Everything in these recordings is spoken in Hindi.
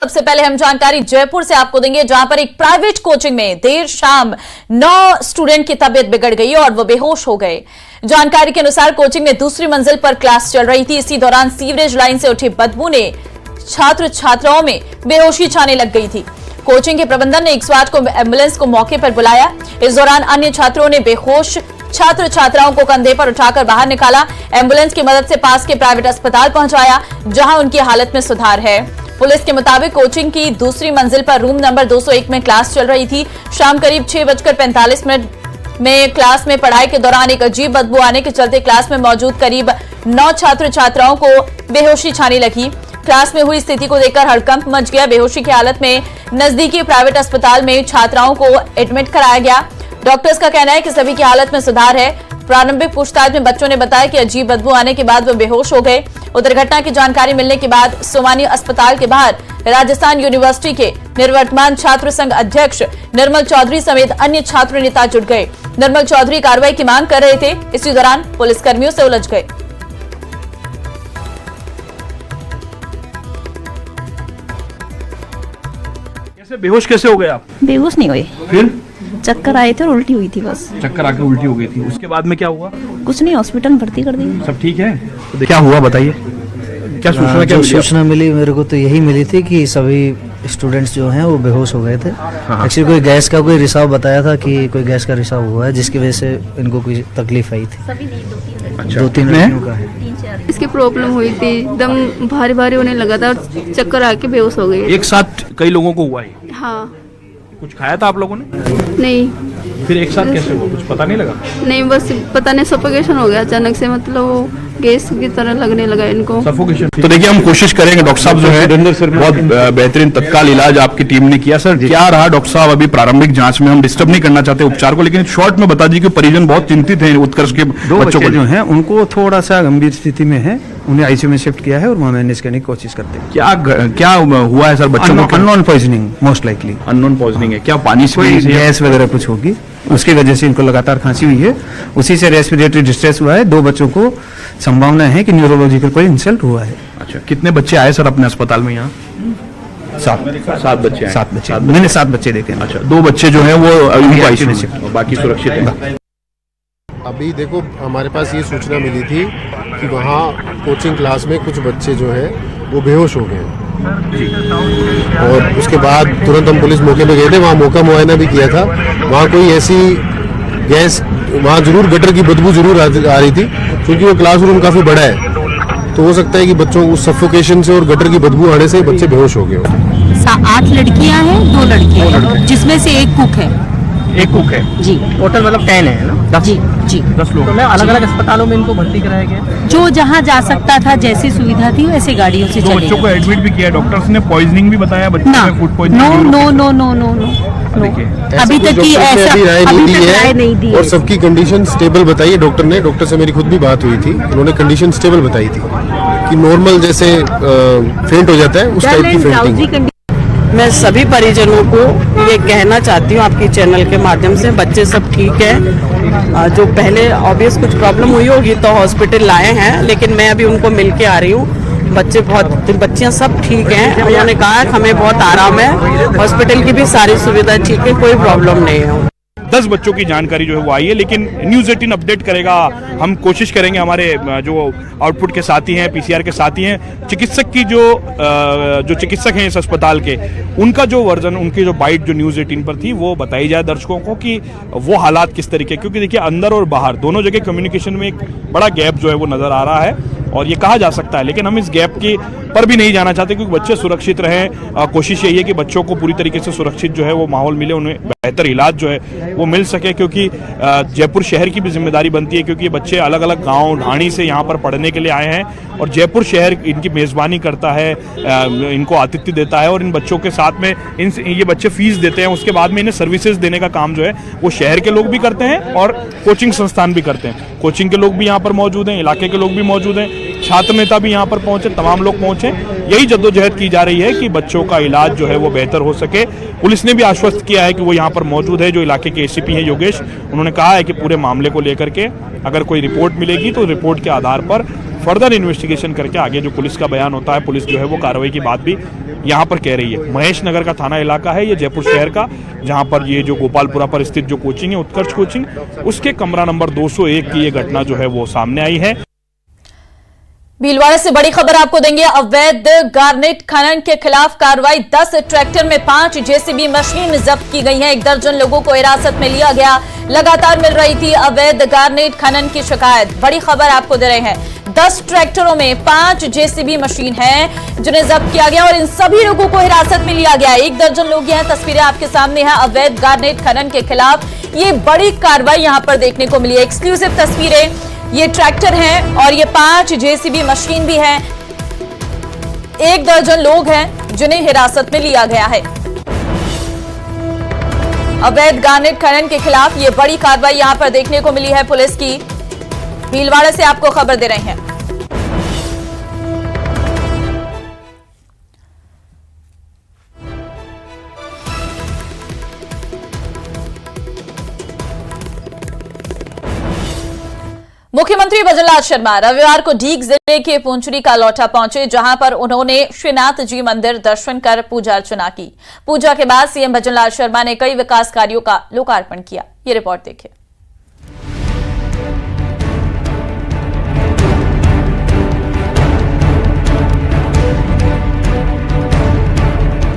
सबसे पहले हम जानकारी जयपुर से आपको देंगे, जहां पर एक प्राइवेट कोचिंग में देर शाम 9 स्टूडेंट की तबीयत बिगड़ गई और वो बेहोश हो गए। जानकारी के अनुसार कोचिंग में दूसरी मंजिल पर क्लास चल रही थी। इसी दौरान सीवरेज लाइन से उठी बदबू ने छात्र छात्राओं में बेहोशी छाने लग गई थी। कोचिंग के प्रबंधन ने 108 को एम्बुलेंस को मौके पर बुलाया। इस दौरान अन्य छात्रों ने बेहोश छात्र छात्राओं को कंधे पर उठाकर बाहर निकाला। एम्बुलेंस की मदद से पास के प्राइवेट अस्पताल पहुंचाया, जहां उनकी हालत में सुधार है। पुलिस के मुताबिक कोचिंग की दूसरी मंजिल पर रूम नंबर 201 में क्लास चल रही थी। शाम करीब 6:45 में क्लास में पढ़ाई के दौरान एक अजीब बदबू आने के चलते क्लास में मौजूद करीब 9 छात्र छात्राओं को बेहोशी छाने लगी। क्लास में हुई स्थिति को देखकर हड़कंप मच गया। बेहोशी की हालत में नजदीकी प्राइवेट अस्पताल में छात्राओं को एडमिट कराया गया। डॉक्टर्स का कहना है कि सभी की हालत में सुधार है। प्रारंभिक पूछताछ में बच्चों ने बताया कि अजीब बदबू आने के बाद वो बेहोश हो गए। उधर घटना की जानकारी मिलने के बाद सोमानी अस्पताल के बाहर राजस्थान यूनिवर्सिटी के निवर्तमान छात्र संघ अध्यक्ष निर्मल चौधरी समेत अन्य छात्र नेता जुट गए। निर्मल चौधरी कार्रवाई की मांग कर रहे थे। इसी दौरान पुलिसकर्मियों से उलझ गए। बेहोश कैसे हो गए आप? बेहोश नहीं हुए, फिर चक्कर आए थे और उल्टी हुई थी बस। चक्कर आके उल्टी हो गई थी, उसके बाद में क्या हुआ? कुछ नहीं, हॉस्पिटल में भर्ती कर दिया। सब ठीक है? तो क्या हुआ बताइए, क्या सूचना? क्या सूचना मिली मेरे को तो यही मिली थी कि सभी स्टूडेंट्स जो हैं वो बेहोश हो गए थे। एक्चुअली कोई गैस का कोई रिसाव बताया था कि कोई गैस का रिसाव हुआ है, जिसकी वजह से इनको कोई तकलीफ आई थी। अच्छा, 2-3 लड़कियों का है। इसकी प्रॉब्लम हुई थी, एकदम भारी भारी होने लगा था और चक्कर आके बेहोश हो गई। एक साथ कई लोगों को हुआ है? हाँ। कुछ खाया था आप लोगों ने? नहीं। फिर एक साथ कैसे हुआ, कुछ पता नहीं लगा? नहीं, बस पता नहीं सफोकेशन हो गया अचानक से, मतलब वो गैस की तरह लगने लगा इनको। सफोकेशन। तो देखिए, हम कोशिश करेंगे, डॉक्टर साहब जो है बहुत बेहतरीन तत्काल इलाज आपकी टीम ने किया। सर क्या रहा डॉक्टर साहब? अभी प्रारंभिक जांच में हम डिस्टर्ब नहीं करना चाहते उपचार को, लेकिन शॉर्ट में बता दीजिए कि परिजन बहुत चिंतित हैं उत्कर्ष के बच्चों को जो हैं उनको थोड़ा सा गंभीर स्थिति में है, उन्हें आईसीयू में शिफ्ट किया है और वहाँ मैनेज करने की कोशिश करते हैं। क्या हुआ है सर बच्चों को? Unknown poisoning, most likely unknown poisoning है। क्या पानी से गैस वगैरह कुछ होगी, उसकी वजह से इनको लगातार खांसी हुई है, उसी से रेस्पिरेटरी डिस्ट्रेस हुआ है। 2 बच्चों को संभावना है कि न्यूरोलॉजिकल कोई इंसल्ट हुआ है। अच्छा, कितने बच्चे आए सर अपने अस्पताल में यहाँ? 7 बच्चे आए। 7 बच्चे, मैंने 7 बच्चे देखे। अच्छा, 2 बच्चे जो है वो आईसीयू में शिफ्ट, बाकी सुरक्षित है। अभी देखो, हमारे पास ये सूचना मिली थी कि वहाँ कोचिंग क्लास में कुछ बच्चे जो हैं वो बेहोश हो गए और उसके बाद तुरंत हम पुलिस मौके पे गए थे। वहाँ मौका मुआयना भी किया था। वहाँ कोई ऐसी गैस, वहाँ जरूर गटर की बदबू जरूर आ रही थी, क्योंकि वो क्लासरूम काफ़ी बड़ा है, तो हो सकता है कि बच्चों को सफोकेशन से और गटर की बदबू आने से बच्चे बेहोश हो गए। 8 लड़कियां हैं, 2 लड़के हैं, जिसमें से एक कुक है। एक कुक है जी। टोटल मतलब 10 है ना? जी जी। 10 लोग। तो अलग अलग अस्पतालों में इनको भर्ती कराया गया। जो जहाँ जा सकता था, जैसी सुविधा थी वैसे गाड़ियों से चले। बच्चों को एडमिट भी किया, डॉक्टर्स ने पॉइजनिंग भी बताया बच्चों में, फूड पॉइजनिंग। नो। अभी तक की ऐसा राय नहीं दी और सबकी कंडीशन स्टेबल बताई है डॉक्टर ने। डॉक्टर से मेरी खुद भी बात हुई थी, उन्होंने कंडीशन स्टेबल बताई थी कि नॉर्मल जैसे फेंट हो जाता है उस टाइप की फेंटिंग। मैं सभी परिजनों को ये कहना चाहती हूँ आपके चैनल के माध्यम से, बच्चे सब ठीक है। जो पहले ऑब्वियस कुछ प्रॉब्लम हुई होगी तो हॉस्पिटल लाए हैं, लेकिन मैं अभी उनको मिल के आ रही हूँ। बच्चियाँ सब ठीक हैं। उन्होंने कहा हमें बहुत आराम है, हॉस्पिटल की भी सारी सुविधा ठीक है, कोई प्रॉब्लम नहीं है। 10 बच्चों की जानकारी जो है वो आई है, लेकिन न्यूज़ 18 अपडेट करेगा। हम कोशिश करेंगे, हमारे जो आउटपुट के साथी हैं, पीसीआर के साथी हैं, चिकित्सक की जो चिकित्सक हैं इस अस्पताल के, उनका जो वर्जन, उनकी जो बाइट जो न्यूज़ 18 पर थी वो बताई जाए दर्शकों को कि वो हालात किस तरीके, क्योंकि देखिए अंदर और बाहर दोनों जगह कम्युनिकेशन में एक बड़ा गैप जो है वो नजर आ रहा है और ये कहा जा सकता है, लेकिन हम इस गैप की पर भी नहीं जाना चाहते क्योंकि बच्चे सुरक्षित रहें। कोशिश यही है कि बच्चों को पूरी तरीके से सुरक्षित जो है वो माहौल मिले, उन्हें बेहतर इलाज जो है वो मिल सके, क्योंकि जयपुर शहर की भी जिम्मेदारी बनती है, क्योंकि ये बच्चे अलग अलग गांव ढाणी से यहाँ पर पढ़ने के लिए आए हैं और जयपुर शहर इनकी मेज़बानी करता है, इनको आतिथ्य देता है और इन बच्चों के साथ में ये बच्चे फीस देते हैं, उसके बाद में इन्हें सर्विसेज देने का काम जो है वो शहर के लोग भी करते हैं और कोचिंग संस्थान भी करते हैं। कोचिंग के लोग भी यहाँ पर मौजूद हैं, इलाके के लोग भी मौजूद हैं, छात्र नेता भी यहाँ पर पहुंचे, तमाम लोग पहुंचे। यही जद्दोजहद की जा रही है कि बच्चों का इलाज जो है वो बेहतर हो सके। पुलिस ने भी आश्वस्त किया है कि वो यहाँ पर मौजूद है, जो इलाके के एसीपी हैं योगेश, उन्होंने कहा है कि पूरे मामले को लेकर के अगर कोई रिपोर्ट मिलेगी तो रिपोर्ट के आधार पर फर्दर इन्वेस्टिगेशन करके आगे जो पुलिस का बयान होता है, पुलिस जो है वो कार्रवाई की बात भी यहाँ पर कह रही है। महेश नगर का थाना इलाका है ये जयपुर शहर का, जहाँ पर ये जो गोपालपुरा पर स्थित जो कोचिंग है उत्कर्ष कोचिंग, उसके कमरा नंबर 201 की ये घटना जो है वो सामने आई है। भीलवाड़ा से बड़ी खबर आपको देंगे। अवैध गार्नेट खनन के खिलाफ कार्रवाई, 10 ट्रैक्टर में 5 जेसीबी मशीन जब्त की गई है। 1 दर्जन लोगों को हिरासत में लिया गया। लगातार मिल रही थी अवैध गार्नेट खनन की शिकायत। बड़ी खबर आपको दे रहे हैं, 10 ट्रैक्टरों में 5 जेसीबी मशीन है जिन्हें जब्त किया गया और इन सभी लोगों को हिरासत में लिया गया। 1 दर्जन लोग हैं, तस्वीरें आपके सामने हैं। अवैध गार्नेट खनन के खिलाफ ये बड़ी कार्रवाई यहां पर देखने को मिली है। एक्सक्लूसिव तस्वीरें, ये ट्रैक्टर हैं और ये 5 जेसीबी मशीन भी है। 1 दर्जन लोग हैं जिन्हें हिरासत में लिया गया है। अवैध गार्नेट खनन के खिलाफ ये बड़ी कार्रवाई यहां पर देखने को मिली है पुलिस की। भीलवाड़ा से आपको खबर दे रहे हैं। मुख्यमंत्री भजनलाल शर्मा रविवार को डीग जिले के पुंचरी का लौटा पहुंचे, जहां पर उन्होंने श्रीनाथ जी मंदिर दर्शन कर पूजा अर्चना की। पूजा के बाद सीएम भजनलाल शर्मा ने कई विकास कार्यों का लोकार्पण किया। ये रिपोर्ट देखिए।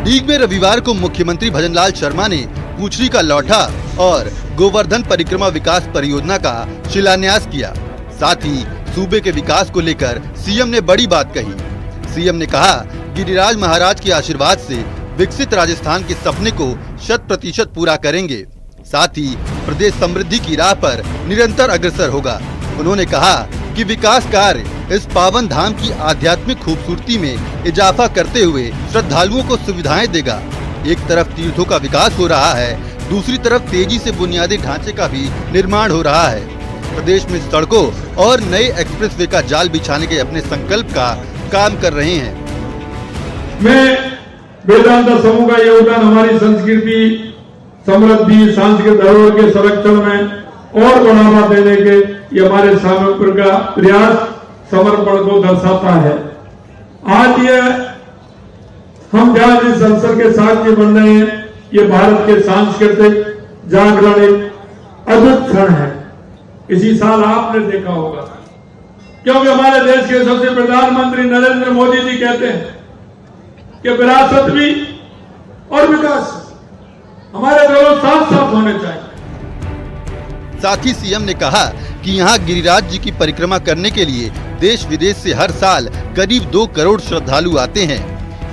डीग में रविवार को मुख्यमंत्री भजनलाल शर्मा ने पुंचरी का लौटा और गोवर्धन परिक्रमा विकास परियोजना का शिलान्यास किया। साथ ही सूबे के विकास को लेकर सीएम ने बड़ी बात कही। सीएम ने कहा, गिरिराज महाराज के आशीर्वाद से विकसित राजस्थान के सपने को 100% पूरा करेंगे। साथ ही प्रदेश समृद्धि की राह पर निरंतर अग्रसर होगा। उन्होंने कहा कि विकास कार्य इस पावन धाम की आध्यात्मिक खूबसूरती में इजाफा करते हुए श्रद्धालुओं को सुविधाएं देगा। एक तरफ तीर्थों का विकास हो रहा है, दूसरी तरफ तेजी से बुनियादी ढांचे का भी निर्माण हो रहा है। प्रदेश में सड़कों और नए एक्सप्रेसवे का जाल बिछाने के अपने संकल्प का काम कर रहे हैं। मैं वेदांता समूह का योगदान हमारी संस्कृति समृद्धि सांस्कृतिक धरोहर के संरक्षण में और बढ़ावा देने के ये हमारे सामूहिक का प्रयास समर्पण को दर्शाता है। आज ये हम जहाँ इस अवसर के साक्षी बन रहे हैं, ये भारत के सांस्कृतिक जागरण एक अद्भुत क्षण है। इसी साल आपने देखा होगा, क्योंकि हमारे देश के सबसे प्रधानमंत्री नरेंद्र मोदी जी कहते हैं कि विरासत भी और विकास हमारे दोनों साथ साथ होने चाहिए। साथ ही सीएम ने कहा कि यहाँ गिरिराज जी की परिक्रमा करने के लिए देश विदेश से हर साल करीब 2 करोड़ श्रद्धालु आते हैं।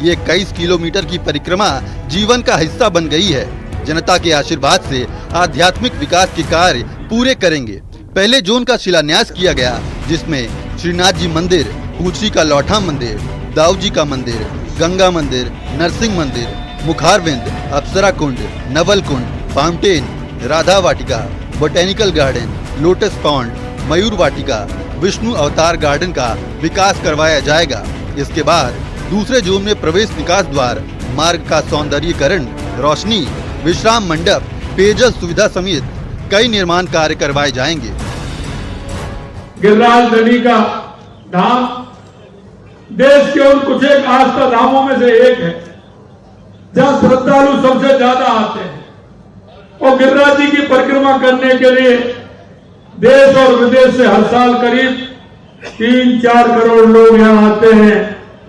ये 21 किलोमीटर की परिक्रमा जीवन का हिस्सा बन गई है। जनता के आशीर्वाद से आध्यात्मिक विकास के कार्य पूरे करेंगे। पहले जोन का शिलान्यास किया गया, जिसमें श्रीनाथ जी मंदिर, पुंचरी का लौठा मंदिर, दाऊ जी का मंदिर, गंगा मंदिर, नरसिंह मंदिर, मुखारविंद, अप्सरा कुंड, नवल कुंड, फाउंटेन, राधा वाटिका, बोटेनिकल गार्डन, लोटस पॉन्ड, मयूर वाटिका, विष्णु अवतार गार्डन का विकास करवाया जाएगा। इसके बाद दूसरे जोन में प्रवेश निकास द्वार, मार्ग का सौंदर्यीकरण, रोशनी, विश्राम मंडप, पेयजल सुविधा समेत कई निर्माण कार्य करवाए जाएंगे। गिरिराज नदी का धाम देश के उन कुछ एक आस्था धामों में से एक है जहां श्रद्धालु सबसे ज्यादा आते हैं और गिरिराज जी की परिक्रमा करने के लिए देश और विदेश से हर साल करीब 3-4 करोड़ लोग यहाँ आते हैं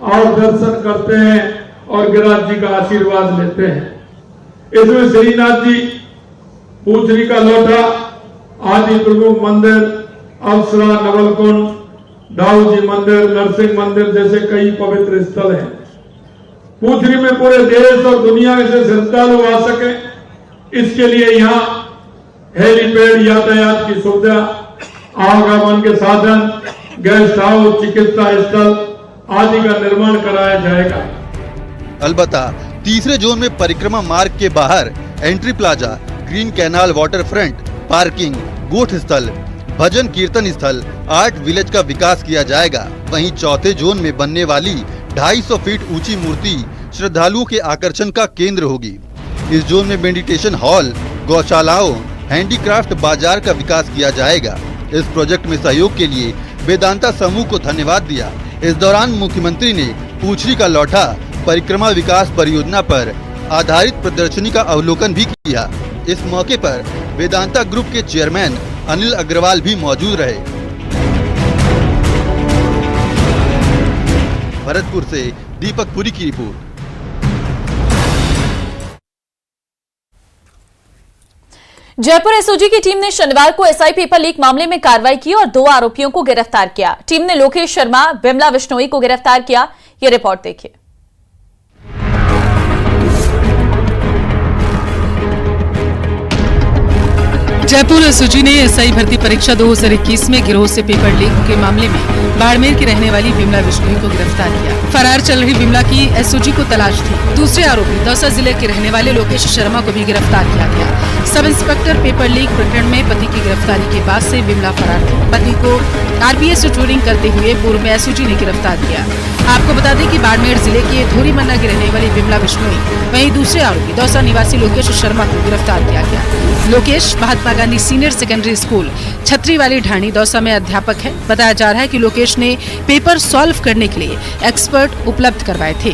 और दर्शन करते हैं और गिरिराज जी का आशीर्वाद लेते हैं। इसमें श्रीनाथ जी, पुंचरी का लौटा आदि प्रमुख मंदिर, अप्सरा, नवलकुंड, दाऊ जी मंदिर, नरसिंह मंदिर जैसे कई पवित्र स्थल हैं। पुंचरी में पूरे देश और दुनिया से श्रद्धालु आ सके, इसके लिए यहाँ हेलीपैड, यातायात की सुविधा, आवागमन के साधन, गेस्ट हाउस, चिकित्सा स्थल आदि का निर्माण कराया जाएगा। अलबत्ता तीसरे जोन में परिक्रमा मार्ग के बाहर entry plaza, green canal, water front, parking, गोठ स्थल, भजन कीर्तन स्थल, आर्ट विलेज का विकास किया जाएगा। वहीं चौथे जोन में बनने वाली 250 फीट ऊंची मूर्ति श्रद्धालुओं के आकर्षण का केंद्र होगी। इस जोन में मेडिटेशन हॉल, गौशालाओं, हैंडीक्राफ्ट बाजार का विकास किया जाएगा। इस प्रोजेक्ट में सहयोग के लिए वेदांता समूह को धन्यवाद दिया। इस दौरान मुख्यमंत्री ने पूछरी का लौठा परिक्रमा विकास परियोजना पर आधारित प्रदर्शनी का अवलोकन भी किया। इस मौके पर वेदांता ग्रुप के चेयरमैन अनिल अग्रवाल भी मौजूद रहे। भरतपुर से दीपक पुरी की रिपोर्ट। जयपुर एसओजी की टीम ने शनिवार को एसआई पेपर लीक मामले में कार्रवाई की और 2 आरोपियों को गिरफ्तार किया। टीम ने लोकेश शर्मा, विमला बिश्नोई को गिरफ्तार किया। ये रिपोर्ट देखिए। जयपुर एसओजी ने एसआई भर्ती परीक्षा 2021 में गिरोह से पेपर लीक के मामले में बाड़मेर की रहने वाली विमला बिश्नोई को गिरफ्तार किया। फरार चल रही विमला की एसओजी को तलाश थी। दूसरे आरोपी दौसा जिले के रहने वाले लोकेश शर्मा को भी गिरफ्तार किया गया। सब इंस्पेक्टर पेपर लीक प्रकरण में पति की गिरफ्तारी के बाद से विमला फरार थी। पति को आरपीएस से चोरिंग करते हुए पूर्व में एसओजी ने गिरफ्तार किया। आपको बता दें कि बाड़मेर जिले के धोरीमन्ना की रहने वाली विमला बिश्नोई, वहीं दूसरे आरोपी दौसा निवासी लोकेश शर्मा को गिरफ्तार किया गया। Lokesh Mahatma Gandhi senior secondary school छतरी वाली ढाणी दौसा में अध्यापक है। बताया जा रहा है कि लोकेश ने पेपर सॉल्व करने के लिए एक्सपर्ट उपलब्ध करवाए थे।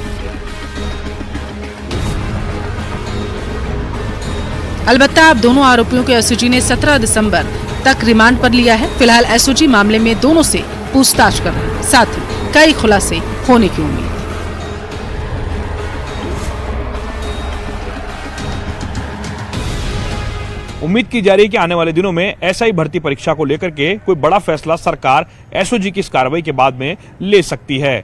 अलबत्ता अब दोनों आरोपियों को एसओजी ने 17 दिसंबर तक रिमांड पर लिया है। फिलहाल एसओजी मामले में दोनों से पूछताछ कर रहे हैं, साथ ही कई खुलासे होने की उम्मीद। उम्मीद की जा रही है कि आने वाले दिनों में एसआई भर्ती परीक्षा को लेकर के कोई बड़ा फैसला सरकार एसओजी की इस कार्रवाई के बाद में ले सकती है।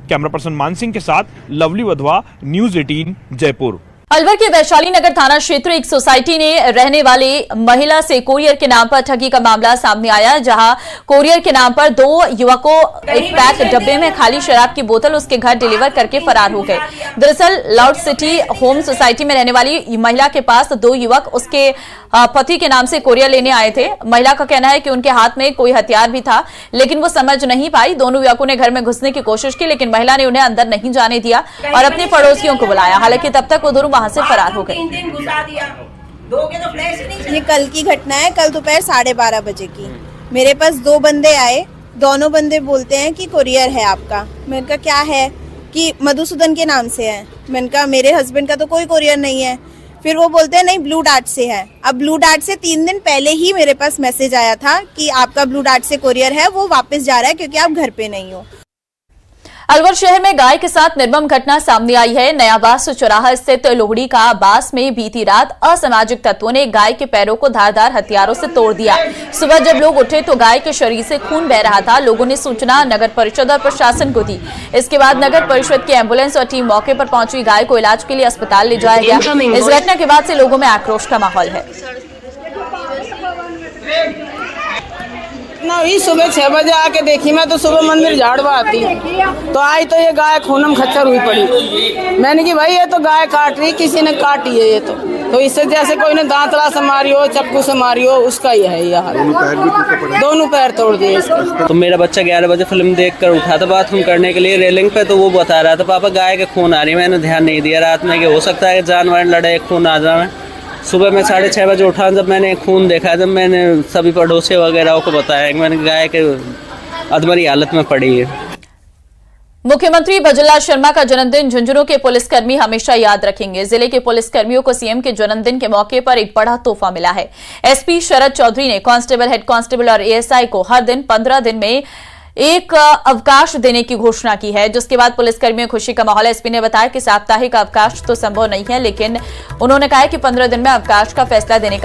कैमरा पर्सन मानसिंह के साथ लवली वधवा, न्यूज़ 18 जयपुर। अलवर के वैशाली नगर थाना क्षेत्र एक सोसाइटी ने रहने वाली महिला से कोरियर के नाम पर ठगी का मामला सामने आया, जहां कोरियर के नाम पर 2 युवकों एक पैक डब्बे में खाली शराब की बोतल उसके घर डिलीवर करके फरार हो गए। दरअसल लाउड सिटी होम सोसाइटी में रहने वाली महिला के पास 2 युवक उसके पति के नाम से कोरियर लेने आए थे। महिला का कहना है कि उनके हाथ में कोई हथियार भी था, लेकिन वो समझ नहीं पाई। दोनों युवकों ने घर में घुसने की कोशिश की, लेकिन महिला ने उन्हें अंदर नहीं जाने दिया और अपने पड़ोसियों को बुलाया। हालांकि तब तक वो दोनों वहां से फरार हो गए। ये कल की घटना है, कल दोपहर 12:30 बजे की। मेरे पास 2 बंदे आए। दोनों बंदे बोलते हैं कि कोरियर है आपका। मैंने कहा क्या है? कि मधुसूदन के नाम से है। मैंने कहा मेरे हस्बैंड का तो कोई कोरियर नहीं है। फिर वो बोलते हैं नहीं ब्लू डार्ट से है। अब ब्लू डार्ट से 3 दिन पहले ही मेरे पास मैसेज आया था कि आपका ब्लू डार्ट से कोरियर है, वो वापस जा रहा है क्योंकि आप घर पे नहीं हो। अलवर शहर में गाय के साथ निर्मम घटना सामने आई है। नया बास चौराहा स्थित लोहड़ी का बास में बीती रात असामाजिक तत्वों ने गाय के पैरों को धारदार हथियारों से तोड़ दिया। सुबह जब लोग उठे तो गाय के शरीर से खून बह रहा था। लोगों ने सूचना नगर परिषद और प्रशासन को दी। इसके बाद नगर परिषद की एम्बुलेंस और टीम मौके पर पहुंची। गाय को इलाज के लिए अस्पताल ले जाया गया। इस घटना के बाद से लोगों में आक्रोश का माहौल है। सुबह 6 बजे आके देखी मैं तो सुबह मंदिर झाड़वा आती तो आई तो ये गाय खूनम खच्चर हुई पड़ी। मैंने कि भाई ये तो गाय काट रही, किसी ने काटी है ये तो इससे जैसे कोई ने दांतला से मारी हो, चाकू से मारी हो, उसका ही है ये हाल। दोनों पैर तोड़ दिए इसके। तो मेरा बच्चा 11 बजे फिल्म देखकर उठा था बाथरूम करने के लिए रेलिंग पे, तो वो बता रहा था पापा गाय के खून आ रही है। मैंने ध्यान नहीं दिया रात में कि हो सकता है जानवर लड़े खून आ जाए। सुबह मैं 6:30 बजे उठा, जब मैंने खून देखा, जब मैंने सभी पड़ोसी वगैरह को बताया कि मैंने गाय के अधमरी हालत में पड़ी है। मुख्यमंत्री भजनलाल शर्मा का जन्मदिन झुंझुनू के पुलिसकर्मी हमेशा याद रखेंगे। जिले के पुलिसकर्मियों को सीएम के जन्मदिन के मौके पर एक बड़ा तोहफा मिला है। एसपी शरद चौधरी ने कांस्टेबल, हेड कांस्टेबल और एएसआई को हर दिन 15 दिन में एक अवकाश देने की घोषणा की है, जिसके बाद पुलिसकर्मियों खुशी का माहौल है। एसपी ने बताया कि साप्ताहिक अवकाश तो संभव नहीं है, लेकिन उन्होंने कहा कि 15 दिन में अवकाश का फैसला देने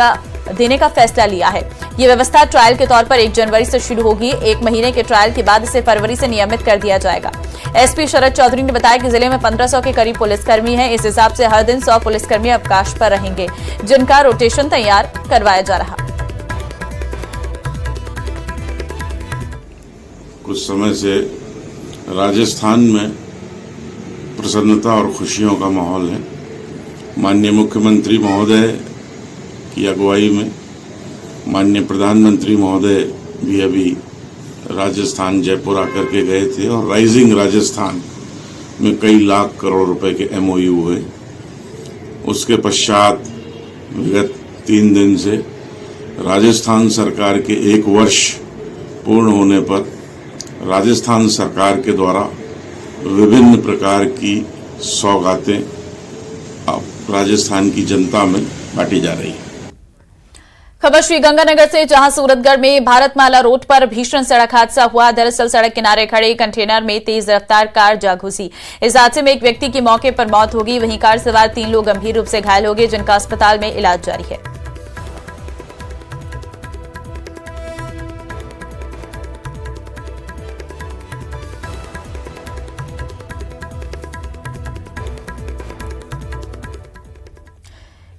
का फैसला लिया है। ये व्यवस्था ट्रायल के तौर पर 1 जनवरी से शुरू होगी। 1 महीने के ट्रायल के बाद इसे फरवरी से नियमित कर दिया जाएगा। एसपी शरद चौधरी ने बताया कि जिले में 1500 के करीब पुलिसकर्मी हैं। इस हिसाब से हर दिन 100 पुलिसकर्मी अवकाश पर रहेंगे, जिनका रोटेशन तैयार करवाया जा रहा है। कुछ समय से राजस्थान में प्रसन्नता और खुशियों का माहौल है। माननीय मुख्यमंत्री महोदय की अगुवाई में माननीय प्रधानमंत्री महोदय भी अभी राजस्थान जयपुर आकर के गए थे और राइजिंग राजस्थान में कई लाख करोड़ रुपए के MOU हुए। उसके पश्चात विगत 3 दिन से राजस्थान सरकार के 1 वर्ष पूर्ण होने पर राजस्थान सरकार के द्वारा विभिन्न प्रकार की सौगातें अब राजस्थान की जनता में बांटी जा रही है। खबर श्रीगंगानगर से, जहां सूरतगढ़ में भारतमाला रोड पर भीषण सड़क हादसा हुआ। दरअसल सड़क किनारे खड़े कंटेनर में तेज रफ्तार कार जा घुसी। इस हादसे में एक व्यक्ति की मौके पर मौत हो गई, वहीं कार सवार 3 लोग गंभीर रूप से घायल हो गए, जिनका अस्पताल में इलाज जारी है।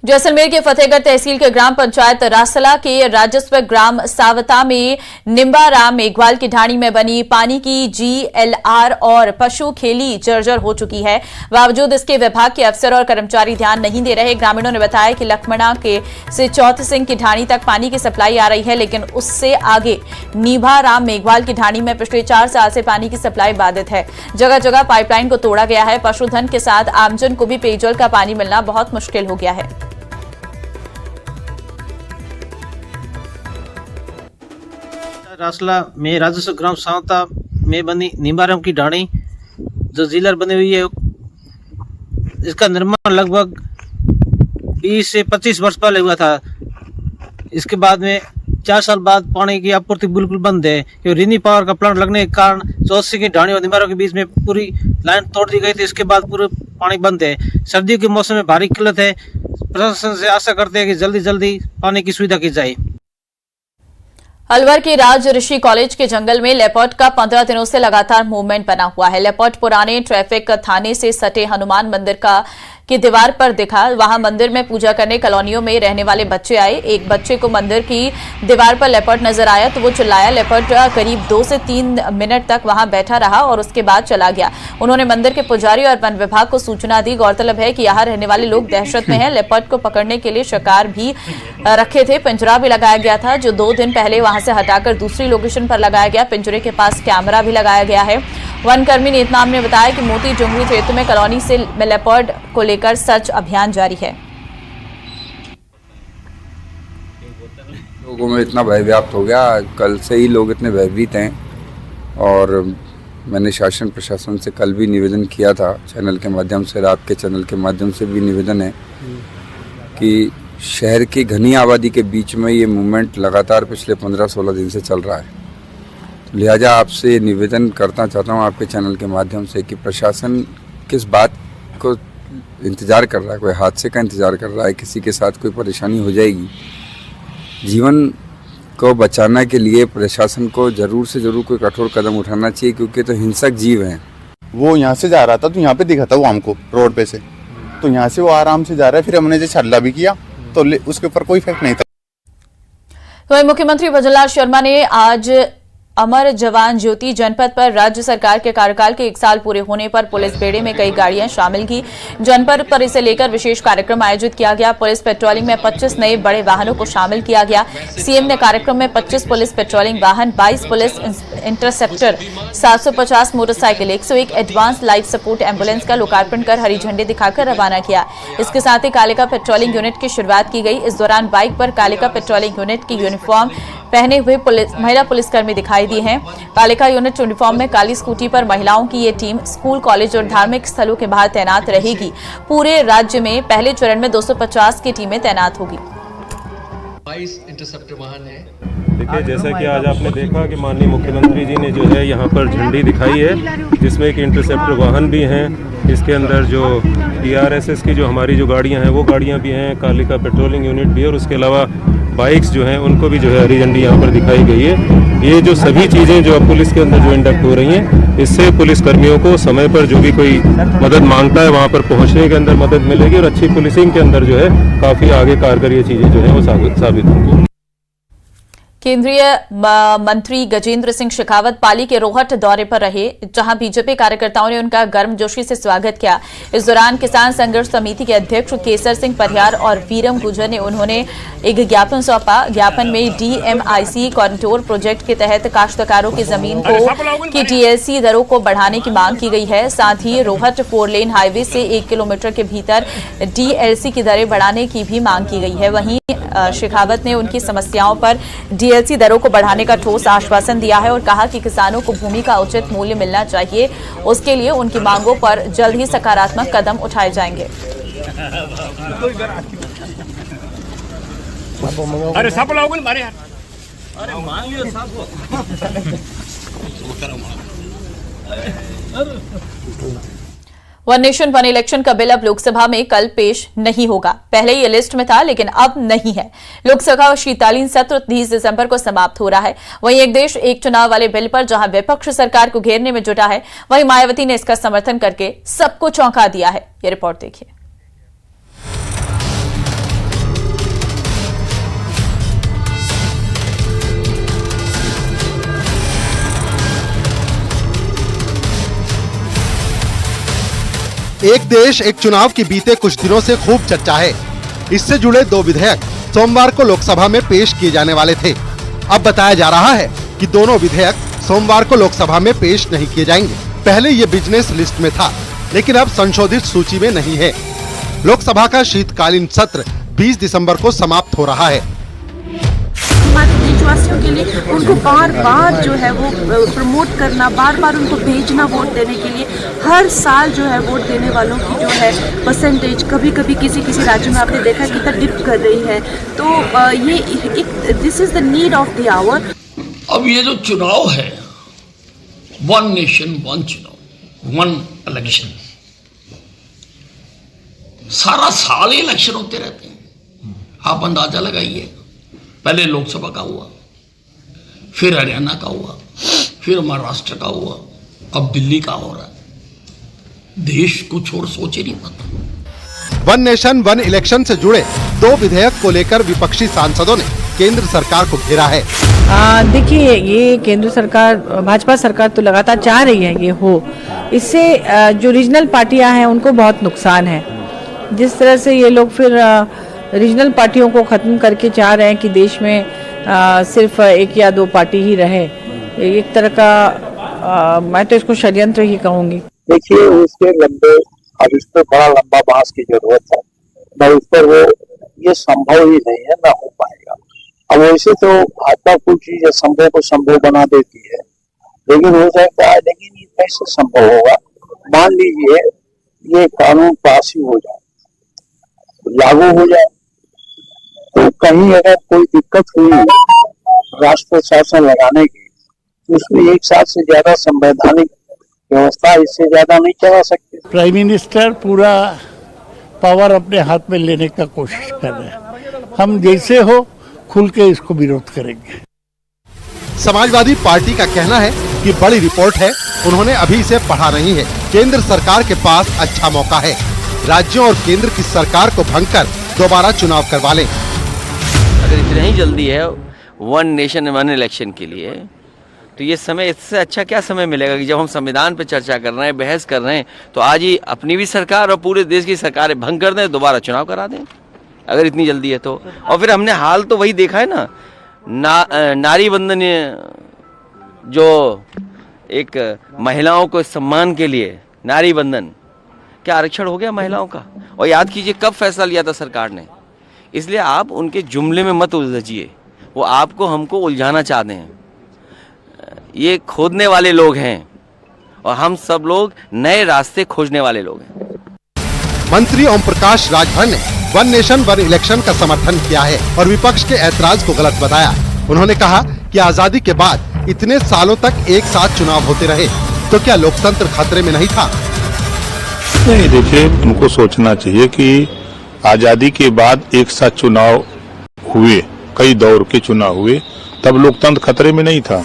जैसलमेर के फतेहगढ़ तहसील के ग्राम पंचायत रासला के राजस्व ग्राम सावता में निम्बाराम मेघवाल की ढाणी में बनी पानी की GLR और पशु खेली जर्जर हो चुकी है। बावजूद इसके विभाग के अफसर और कर्मचारी ध्यान नहीं दे रहे। ग्रामीणों ने बताया कि लखमणा के से चौथ सिंह की ढाणी तक पानी की सप्लाई आ रही है, लेकिन उससे आगे निम्बाराम मेघवाल की ढाणी में पिछले 4 साल से पानी की सप्लाई बाधित है। जगह जगह पाइपलाइन को तोड़ा गया है। पशुधन के साथ आमजन को भी पेयजल का पानी मिलना बहुत मुश्किल हो गया है। रासला में राजस्व ग्राम सावता में बनी निम्बाराम की ढाणी जो जिलर बनी हुई है, इसका निर्माण लगभग 20 से 25 वर्ष पहले हुआ था। इसके बाद में 4 साल बाद पानी की आपूर्ति बिल्कुल बंद है, क्योंकि रिनी पावर का प्लांट लगने के कारण चौथसी की ढाणी और निम्बाराम के बीच में पूरी लाइन तोड़ दी गई थी। इसके बाद पूरा पानी बंद है। सर्दियों के मौसम में भारी किल्लत है। प्रशासन से आशा करते हैं कि जल्दी जल्दी पानी की सुविधा की जाए। अलवर के राज ऋषि कॉलेज के जंगल में लेपर्ड का 15 दिनों से लगातार मूवमेंट बना हुआ है। लेपर्ड पुराने ट्रैफिक थाने से सटे हनुमान मंदिर की दीवार पर दिखा। वहां मंदिर में पूजा करने कॉलोनियों में रहने वाले बच्चे आए। एक बच्चे को मंदिर की दीवार पर लेपर्ड नजर आया तो वो चिल्लाया। लेपर्ड करीब 2 से 3 मिनट तक वहां बैठा रहा और उसके बाद चला गया। उन्होंने मंदिर के पुजारी और वन विभाग को सूचना दी। गौरतलब है कि यहां रहने वाले लोग दहशत में हैं। लेपर्ड को पकड़ने के लिए शिकार भी रखे थे। पिंजरा भी लगाया गया था, जो 2 दिन पहले वहां से हटाकर दूसरी लोकेशन पर लगाया गया। पिंजरे के पास कैमरा भी लगाया गया है। वनकर्मी नीतनाम ने बताया कि मोती जुंगरी क्षेत्र में कॉलोनी से लेपर्ड को लेकर सर्च अभियान जारी है। लोगों में इतना भय व्याप्त हो गया, कल से ही लोग इतने भयभीत हैं। और मैंने शासन प्रशासन से कल भी निवेदन किया था चैनल के माध्यम से, रात के चैनल के माध्यम से भी निवेदन है कि शहर की घनी आबादी के बीच में ये मूवमेंट लगातार पिछले 15-16 दिन से चल रहा है। लिहाजा आपसे निवेदन करना चाहता हूँ आपके चैनल के माध्यम से कि प्रशासन किस बात को इंतज़ार कर रहा है। कोई हादसे का इंतज़ार कर रहा है, किसी के साथ कोई परेशानी हो जाएगी। जीवन को बचाने के लिए प्रशासन को ज़रूर से ज़रूर कोई कठोर कदम उठाना चाहिए, क्योंकि तो हिंसक जीव हैं। वो यहाँ से जा रहा था तो यहाँ पे दिखा था वो हमको रोड पे से, तो यहाँ से वो आराम से जा रहा है। फिर हमने जैसे हल्ला भी किया तो उसके ऊपर कोई इफेक्ट नहीं था। तो मुख्यमंत्री भजनलाल शर्मा ने आज अमर जवान ज्योति जनपद पर राज्य सरकार के कार्यकाल के 1 साल पूरे होने पर पुलिस बेड़े में कई गाड़ियां शामिल की। जनपद पर इसे लेकर विशेष कार्यक्रम आयोजित किया गया। पुलिस पेट्रोलिंग में 25 नए बड़े वाहनों को शामिल किया गया। सीएम ने कार्यक्रम में 25 पुलिस पेट्रोलिंग वाहन, 22 police interceptor, 750 motorcycle, 101 advance life support ambulance का लोकार्पण कर हरी झंडी दिखाकर रवाना किया। इसके साथ ही कालिका पेट्रोलिंग यूनिट की शुरुआत की गई। इस दौरान बाइक पर कालिका पेट्रोलिंग यूनिट की यूनिफॉर्म पहने हुए महिला पुलिसकर्मी दिखाई दी हैं। कालिका यूनिट यूनिफॉर्म में काली स्कूटी पर महिलाओं की ये टीम स्कूल, कॉलेज और धार्मिक स्थलों के बाहर तैनात रहेगी। पूरे राज्य में पहले चरण में 250 की टीमें तैनात होगी। 22 इंटरसेप्टर वाहन है। देखिए, जैसा कि आज आपने देखा कि माननीय मुख्यमंत्री जी ने जो है यहाँ पर झंडी दिखाई है, जिसमें एक इंटरसेप्टर वाहन भी हैं। इसके अंदर जो TRSS की जो हमारी जो गाड़ियाँ हैं वो गाड़ियाँ भी हैं, कालिका पेट्रोलिंग यूनिट भी है, और उसके अलावा बाइक्स जो हैं उनको भी जो है हरी झंडी यहाँ पर दिखाई गई है। ये जो सभी चीज़ें जो अब पुलिस के अंदर जो इंडक्ट हो रही हैं, इससे पुलिस कर्मियों को समय पर जो भी कोई मदद मांगता है वहाँ पर पहुँचने के अंदर मदद मिलेगी, और अच्छी पुलिसिंग के अंदर जो है काफ़ी आगे कारगर ये चीज़ें जो हैं वो साबित होंगी। केंद्रीय मंत्री गजेंद्र सिंह शेखावत पाली के रोहट दौरे पर रहे, जहां बीजेपी कार्यकर्ताओं ने उनका गर्मजोशी से स्वागत किया। इस दौरान किसान संघर्ष समिति के अध्यक्ष केसर सिंह परिहार और वीरम गुजर ने उन्होंने एक ज्ञापन सौंपा। ज्ञापन में DMIC कॉरिडोर प्रोजेक्ट के तहत काश्तकारों की जमीन की TLC दरों को बढ़ाने की मांग की गई है। साथ ही रोहट 4 लेन हाईवे से 1 किलोमीटर के भीतर DLC की दरें बढ़ाने की भी मांग की गई है। वहीं शेखावत ने उनकी समस्याओं पर डीएलसी दरों को बढ़ाने का ठोस आश्वासन दिया है और कहा कि किसानों को भूमि का उचित मूल्य मिलना चाहिए। उसके लिए उनकी मांगों पर जल्द ही सकारात्मक कदम उठाए जाएंगे। अरे सब लोग मारे यार, अरे मान लियो सब। वन नेशन वन इलेक्शन का बिल अब लोकसभा में कल पेश नहीं होगा। पहले ये लिस्ट में था लेकिन अब नहीं है। लोकसभा का शीतकालीन सत्र 30 दिसंबर को समाप्त हो रहा है। वहीं एक देश एक चुनाव वाले बिल पर जहां विपक्ष सरकार को घेरने में जुटा है, वहीं मायावती ने इसका समर्थन करके सबको चौंका दिया है। ये रिपोर्ट देखिए। एक देश एक चुनाव की बीते कुछ दिनों से खूब चर्चा है। इससे जुड़े 2 विधेयक सोमवार को लोकसभा में पेश किए जाने वाले थे। अब बताया जा रहा है कि दोनों विधेयक सोमवार को लोकसभा में पेश नहीं किए जाएंगे। पहले ये बिजनेस लिस्ट में था, लेकिन अब संशोधित सूची में नहीं है। लोकसभा का शीतकालीन सत्र 20 दिसंबर को समाप्त हो रहा है। देशवासियों के लिए उनको बार बार जो है वो प्रमोट करना, बार बार उनको भेजना वोट देने के लिए, हर साल जो है वोट देने वालों की जो है परसेंटेज कभी कभी किसी राज्यों में आपने देखा कितना डिप कर रही है। तो ये this is the need of the hour. अब ये जो चुनाव है, वन नेशन वन चुनाव, वन इलेक्शन, सारा साल ही इलेक्शन होते रहते हैं। आप अंदाजा लगाइए, पहले लोकसभा का हुआ, फिर हरियाणा का हुआ, फिर महाराष्ट्र का हुआ, अब दिल्ली का हो रहा है। देश कुछ और सोच ही नहीं पाता। वन नेशन वन इलेक्शन से जुड़े 2 विधेयक को लेकर विपक्षी सांसदों ने केंद्र सरकार को घेरा है। देखिए, ये केंद्र सरकार, भाजपा सरकार तो लगातार चाह रही है ये हो। इससे जो रीजनल पार्टियां हैं उनको बहुत नुकसान है। जिस तरह से ये लोग फिर रीजनल पार्टियों को खत्म करके चाह रहे हैं कि देश में सिर्फ 1 या 2 पार्टी ही रहे, एक तरह का मैं तो इसको षड्यंत्र ही कहूंगी। देखिए, उसके लंबे, अब इस पर बड़ा लंबा बांस की जरूरत है, न उस पर वो ये संभव ही नहीं है, ना हो पाएगा। अब वैसे तो भाजपा कुछ चीज असंभव को संभव बना देती है, लेकिन हो सकता है, लेकिन ये कैसे संभव होगा? मान लीजिए ये कानून पास ही हो जाए, लागू हो जाए, तो कहीं अगर कोई दिक्कत हुई राष्ट्र शासन लगाने की, तो उसमें एक साथ से ज्यादा संवैधानिक व्यवस्था इससे ज्यादा नहीं चला सकती। प्राइम मिनिस्टर पूरा पावर अपने हाथ में लेने का कोशिश कर रहे हैं। हम जैसे हो खुल के इसको विरोध करेंगे। समाजवादी पार्टी का कहना है कि बड़ी रिपोर्ट है, उन्होंने अभी इसे पढ़ा नहीं है। केंद्र सरकार के पास अच्छा मौका है, राज्यों और केंद्र की सरकार को भंग कर दोबारा चुनाव करवा लें। अगर इतना ही जल्दी है वन नेशन वन इलेक्शन के लिए, तो ये समय, इससे अच्छा क्या समय मिलेगा कि जब हम संविधान पे चर्चा कर रहे हैं, बहस कर रहे हैं, तो आज ही अपनी भी सरकार और पूरे देश की सरकारें भंग कर दें, दोबारा चुनाव करा दें, अगर इतनी जल्दी है तो। और फिर हमने हाल तो वही देखा है ना, नारी बंधन, जो एक महिलाओं को सम्मान के लिए नारी बंधन, क्या आरक्षण हो गया महिलाओं का? और याद कीजिए कब फैसला लिया था सरकार ने। इसलिए आप उनके जुमले में मत उलझिए, वो आपको हमको उलझाना चाहते हैं। ये खोदने वाले लोग हैं और हम सब लोग नए रास्ते खोजने वाले लोग हैं। मंत्री ओम प्रकाश राजभर ने वन नेशन वन इलेक्शन का समर्थन किया है और विपक्ष के ऐतराज को गलत बताया। उन्होंने कहा कि आजादी के बाद इतने सालों तक एक साथ चुनाव होते रहे, तो क्या लोकतंत्र खतरे में नहीं था? नहीं, देखिए, उनको सोचना चाहिए कि आजादी के बाद एक साथ चुनाव हुए, कई दौर के चुनाव हुए, तब लोकतंत्र खतरे में नहीं था।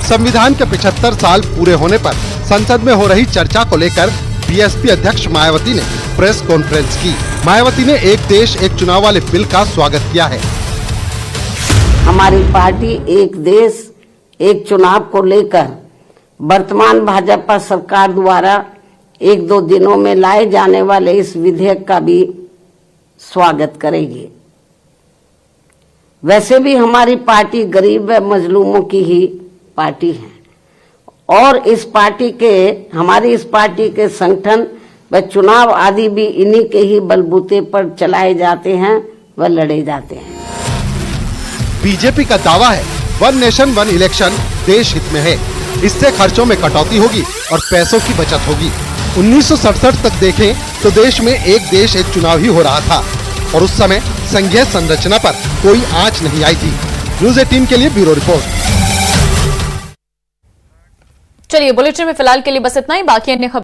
संविधान के 75 साल पूरे होने पर संसद में हो रही चर्चा को लेकर बीएसपी अध्यक्ष मायावती ने प्रेस कॉन्फ्रेंस की। मायावती ने एक देश एक चुनाव वाले बिल का स्वागत किया है। हमारी पार्टी एक देश एक चुनाव को लेकर वर्तमान भाजपा सरकार द्वारा 1-2 दिनों में लाए जाने वाले इस विधेयक का भी स्वागत करेगी। वैसे भी हमारी पार्टी गरीब व मजलूमों की ही पार्टी है और हमारी इस पार्टी के संगठन व चुनाव आदि भी इन्हीं के ही बलबूते पर चलाए जाते हैं व लड़े जाते हैं। बीजेपी का दावा है 1 नेशन 1 इलेक्शन देश हित में है। इससे खर्चों में कटौती होगी और पैसों की बचत होगी। 1967 तक देखें तो देश में एक देश एक चुनाव ही हो रहा था और उस समय संघीय संरचना पर कोई आंच नहीं आई थी। न्यूज़ 18 के लिए ब्यूरो रिपोर्ट। चलिए बुलेटिन में फिलहाल के लिए बस इतना ही। बाकी अन्य खबर